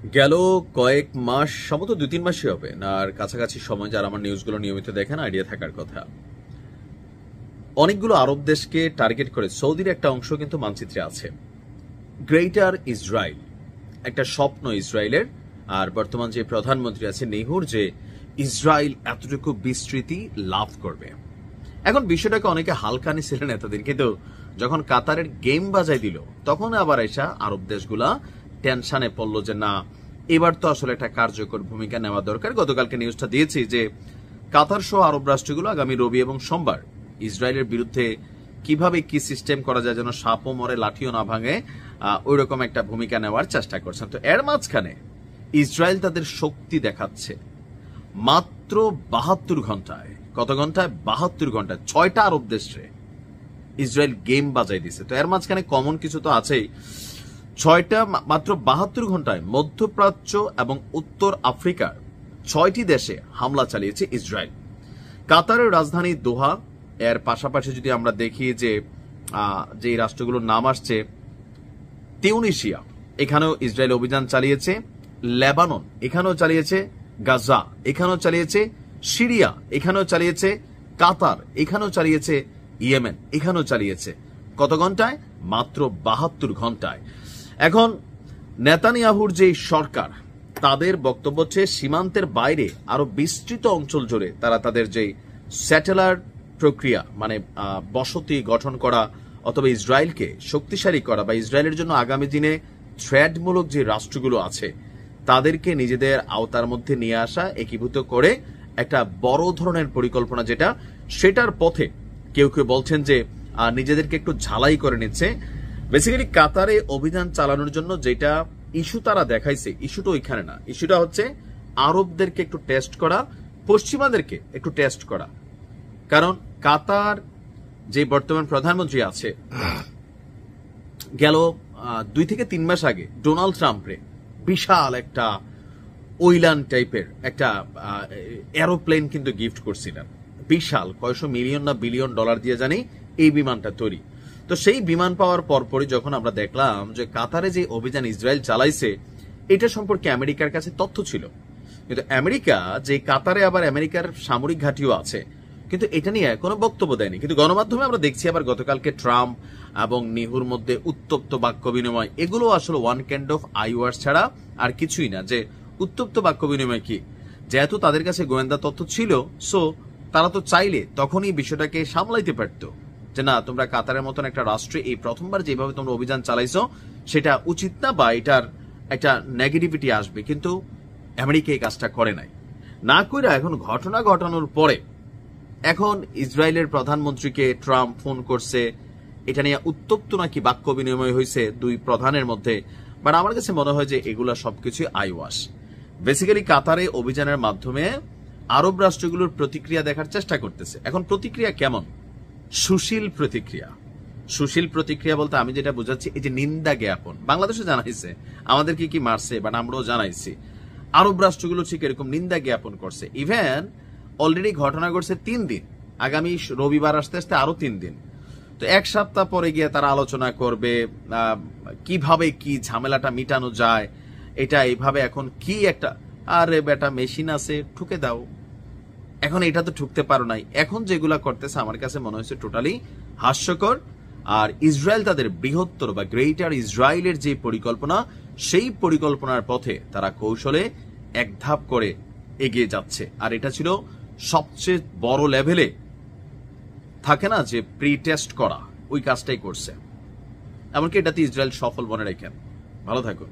গেল কয়েক মাস সম্ভবত 2-3 মাসই হবে না আর কাছাকাছি সময় যারা আমার নিউজগুলো নিয়মিত দেখেন আইডিয়া থাকার কথা। অনেকগুলো আরব দেশকে টার্গেট করে সৌদির একটা অংশ কিন্তু মানচিত্রে আছে। গ্রেটার ইসরায়েল একটা স্বপ্ন ইসরায়েলের, আর বর্তমান যে প্রধানমন্ত্রী আছে নেহুর, যে ইসরায়েল এতটুকু বিস্তৃতি লাভ করবে। এখন বিষয়টাকে অনেকে হালকা নিছিলেন এতদিন, কিন্তু যখন কাতারের গেম বাজাই দিল তখন আবার এসা আরব দেশগুলা টেনশনে পড়লো যে না, এবার তো আসলে একটা কার্যকর ভূমিকা নেওয়া দরকার। গতকালকে নিউজটা দিয়েছি যে কাতার সহ আরব রাষ্ট্রগুলো আগামী রবি এবং সোমবার ইসরায়েলের বিরুদ্ধে কিভাবে কি সিস্টেম করা যায় যেন সাপও মরে লাঠিও না ভাঙে, ওই রকম একটা ভূমিকা নেওয়ার চেষ্টা করছেন। তো এর মাঝখানে ইসরায়েল তাদের শক্তি দেখাচ্ছে মাত্র 72 ঘন্টায়। কত ঘন্টায়? 72 ঘন্টায় 6টা আরব দেশে ইসরায়েল গেম বাজাই দিছে। তো এর মাঝখানে কমন কিছু তো আছেই। মাত্র 72 ঘন্টায় মধ্যপ্রাচ্য এবং উত্তর আফ্রিকার 6টি দেশে হামলা চালিয়েছে ইসরায়েল। কাতারের রাজধানী দোহা, এর পাশাপাশি যদি আমরা দেখি যে রাষ্ট্রগুলোর নাম আসছে, তিউনিসিয়া, এখানেও ইসরায়েল অভিযান চালিয়েছে। লেবানন এখানেও চালিয়েছে। গাজা এখানেও চালিয়েছে। সিরিয়া এখানেও চালিয়েছে। কাতার এখানেও চালিয়েছে। ইয়েমেন এখানেও চালিয়েছে। কত ঘন্টায়? মাত্র 72 ঘন্টায়। এখন নেতানিয়াহুর যে সরকার, তাদের বক্তব্য হচ্ছে সীমান্তের বাইরে আরো বিস্তৃত অঞ্চল জুড়ে তারা তাদের যে স্যাটেলাইট প্রক্রিয়া, মানে বসতি গঠন করা অথবা ইসরায়েলকে শক্তিশালী করা বা ইসরায়েলের জন্য আগামী দিনে থ্রেটমূলক যে রাষ্ট্রগুলো আছে তাদেরকে নিজেদের আওতার মধ্যে নিয়ে আসা, একীভূত করে একটা বড় ধরনের পরিকল্পনা, যেটা সেটার পথে কেউ কেউ বলছেন যে নিজেদেরকে একটু ঝালাই করে নিচ্ছে। বেসিক্যালি কাতারে অভিযান চালানোর জন্য যেটা ইস্যু তারা দেখাইছে, ইস্যুটা ওইখানে না। ইস্যুটা হচ্ছে আরবদেরকে একটু টেস্ট করা, পশ্চিমাদেরকে একটু টেস্ট করা। কারণ কাতার যে বর্তমান প্রধানমন্ত্রী আছে, গেল 2 থেকে 3 মাস আগে ডোনাল্ড ট্রাম্পরে বিশাল একটা ওইলান টাইপের একটা এরোপ্লেন কিন্তু গিফট করছিলেন। বিশাল কয়শো মিলিয়ন না বিলিয়ন ডলার দিয়ে জানি এই বিমানটা তৈরি। তো সেই বিমান পাওয়ার পরপরই যখন আমরা দেখলাম যে কাতারে যে অভিযান ইসরায়েল চালাইছে, এটা সম্পর্কে আমেরিকার কাছে তথ্য ছিল, কিন্তু আমেরিকা যে কাতারে আবার আমেরিকার সামরিক ঘাঁটিও আছে, কিন্তু এটা নিয়ে কোনো বক্তব্য দেয়নি। কিন্তু গণমাধ্যমে আমরা দেখছি আবার গতকালকে ট্রাম্প এবং নেহুর মধ্যে উত্তপ্ত বাক্য বিনিময়। এগুলো আসলে ওয়ান কাইন্ড অফ আইওয়ার্স ছাড়া আর কিছুই না। যে উত্তপ্ত বাক্য বিনিময় কি, যেহেতু তাদের কাছে গোয়েন্দা তথ্য ছিল, সো তারা তো চাইলে তখনই বিষয়টাকে সামলাইতে পারতো যে না, তোমরা কাতারের মতন একটা রাষ্ট্রে এই প্রথমবার যেভাবে তোমরা অভিযান চালাইছো সেটা উচিত না, বা এটার একটা নেগেটিভিটি আসবে। কিন্তু আমেরিকা এই কাজটা করে নাই, না কইরা এখন ঘটনা ঘটানোর পরে এখন ইসরায়েলের প্রধানমন্ত্রীকে ট্রাম্প ফোন করছে, এটা নিয়ে উত্তপ্ত নাকি বাক্য বিনিময় হয়েছে 2 প্রধানের মধ্যে। বাট আমার কাছে মনে হয় যে এগুলা সবকিছুই আইওয়াশ। বেসিক্যালি কাতারে অভিযানের মাধ্যমে আরব রাষ্ট্রগুলোর প্রতিক্রিয়া দেখার চেষ্টা করতেছে। এখন প্রতিক্রিয়া কেমন? সুশীল প্রতিক্রিয়া। সুশীল প্রতিক্রিয়া বলতে আমি যেটা বোঝাচ্ছি, এই যে নিন্দা জ্ঞাপন বাংলাদেশে জানাইছে, আমাদেরকে কি মারছে, বাট আমরাও জানাইছি। আরব রাষ্ট্রগুলো ঠিক এরকম নিন্দা জ্ঞাপন করছে। ইভেন অলরেডি ঘটনা ঘটছে 3 দিন, আগামী রবিবার আসতে আসতে আরো 3 দিন। তো 1 সপ্তাহ পরে গিয়ে তারা আলোচনা করবে কিভাবে কি ঝামেলাটা মিটানো যায়। এটা এইভাবে এখন কি একটা, আরে বেটা মেশিন আছে ঠুকে দাও, এখন এটা তো ঠুকতে পারো নাই। এখন যেগুলা করতেছে আমার কাছে মনে হয়েছে টোটালি হাস্যকর। আর ইসরায়েল তাদের বৃহত্তর বা গ্রেটার ইসরায়েলের যে পরিকল্পনা, সেই পরিকল্পনার পথে তারা কৌশলে এক ধাপ করে এগিয়ে যাচ্ছে। আর এটা ছিল সবচেয়ে বড় লেভেলে, থাকে না যে প্রি টেস্ট করা, ওই কাজটাই করছে। এমনকি এটাতে ইসরায়েল সফল মনে রাখেন। ভালো থাকুন।